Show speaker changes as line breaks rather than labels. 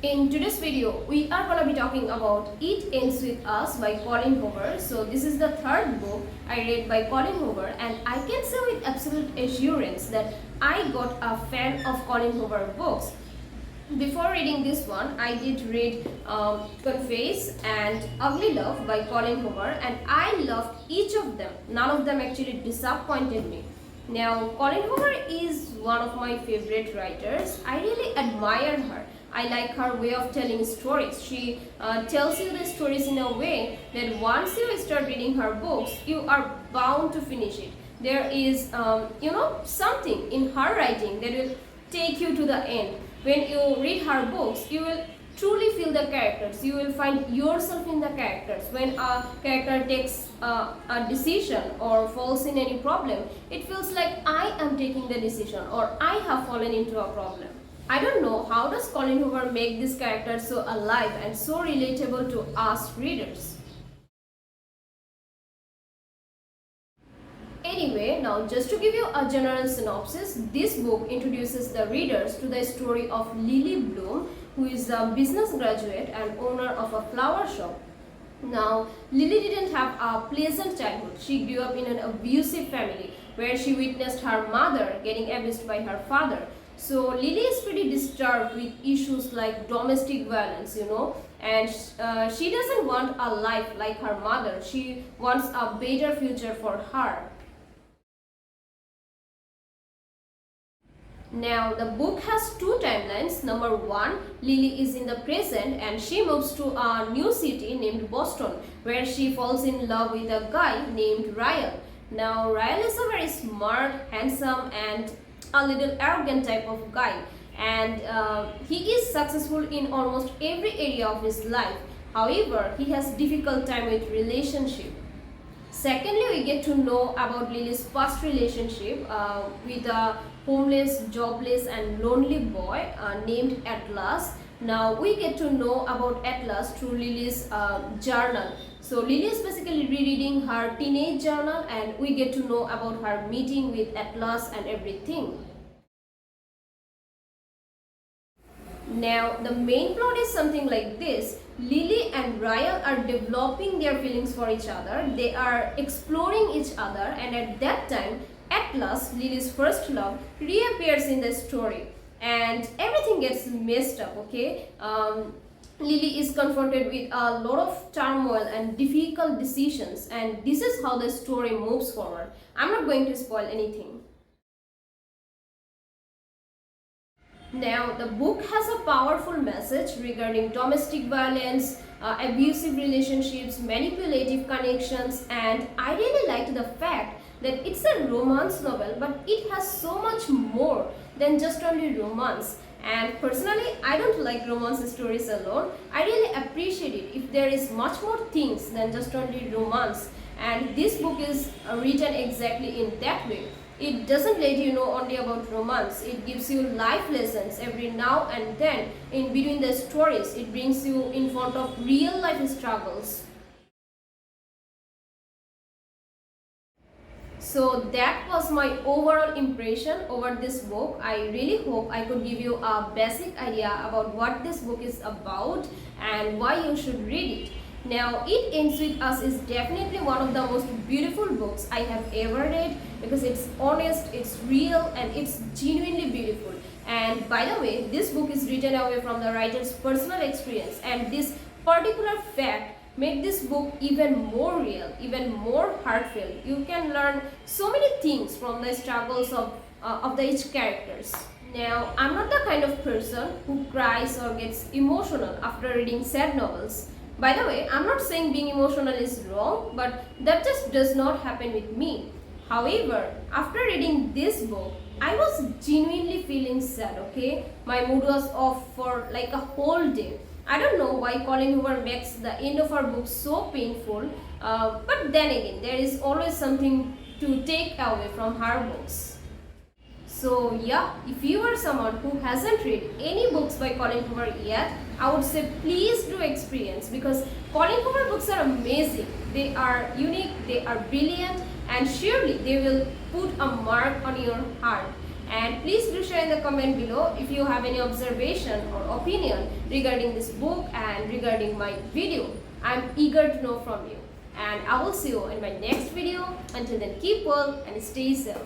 In today's video, we are going to be talking about It Ends With Us by Colleen Hoover. So this is the third book I read by Colleen Hoover, and I can say with absolute assurance that I got a fan of Colleen Hoover books. Before reading this one, I did read Confess and Ugly Love by Colleen Hoover, and I loved each of them. None of them actually disappointed me. Now, Colleen Hoover is one of my favorite writers. I really admire her. I like her way of telling stories. She tells you the stories in a way that once you start reading her books, you are bound to finish it. There is, something in her writing that will take you to the end. When you read her books, you will truly feel the characters. You will find yourself in the characters. When a character takes a decision or falls in any problem, it feels like I am taking the decision or I have fallen into a problem. I don't know how does Colleen Hoover make this character so alive and so relatable to us readers. Anyway, now just to give you a general synopsis, this book introduces the readers to the story of Lily Bloom, who is a business graduate and owner of a flower shop. Now, Lily didn't have a pleasant childhood. She grew up in an abusive family where she witnessed her mother getting abused by her father. So Lily is pretty disturbed with issues like domestic violence, and she doesn't want a life like her mother. She wants a better future for her. Now, the book has two timelines. Number one, Lily is in the present and she moves to a new city named Boston, where she falls in love with a guy named Ryle. Now, Ryle is a very smart, handsome and a little arrogant type of guy, and he is successful in almost every area of his life. However, he has difficult time with relationship. Secondly, we get to know about Lily's past relationship with a homeless, jobless and lonely boy named Atlas. Now we get to know about Atlas through Lily's journal. So Lily is basically rereading her teenage journal, and we get to know about her meeting with Atlas and everything. Now the main plot is something like this. Lily and Ryle are developing their feelings for each other. They are exploring each other, and at that time Atlas, Lily's first love, reappears in the story and everything gets messed up, okay? Lily is confronted with a lot of turmoil and difficult decisions, and this is how the story moves forward. I'm not going to spoil anything. Now, the book has a powerful message regarding domestic violence, abusive relationships, manipulative connections, and I really liked the fact that it's a romance novel, but it has so much more than just only romance. And personally, I don't like romance stories alone. I really appreciate it if there is much more things than just only romance. And this book is written exactly in that way. It doesn't let you know only about romance. It gives you life lessons every now and then. In between the stories, it brings you in front of real life struggles. So that was my overall impression over this book. I really hope I could give you a basic idea about what this book is about and why you should read it. Now, It Ends With Us is definitely one of the most beautiful books I have ever read, because it's honest, it's real and it's genuinely beautiful. And by the way, this book is written away from the writer's personal experience, and this particular fact make this book even more real, even more heartfelt. You can learn so many things from the struggles of the each characters. Now, I'm not the kind of person who cries or gets emotional after reading sad novels. By the way, I'm not saying being emotional is wrong, but that just does not happen with me. However, after reading this book, I was genuinely feeling sad, okay? My mood was off for like a whole day. I don't know why Colleen Hoover makes the end of her book so painful, but then again, there is always something to take away from her books. So yeah, if you are someone who hasn't read any books by Colleen Hoover yet, I would say please do experience, because Colleen Hoover books are amazing. They are unique, they are brilliant, and surely they will put a mark on your heart. And please do share in the comment below if you have any observation or opinion regarding this book and regarding my video. I'm eager to know from you. And I will see you in my next video. Until then, keep well and stay safe.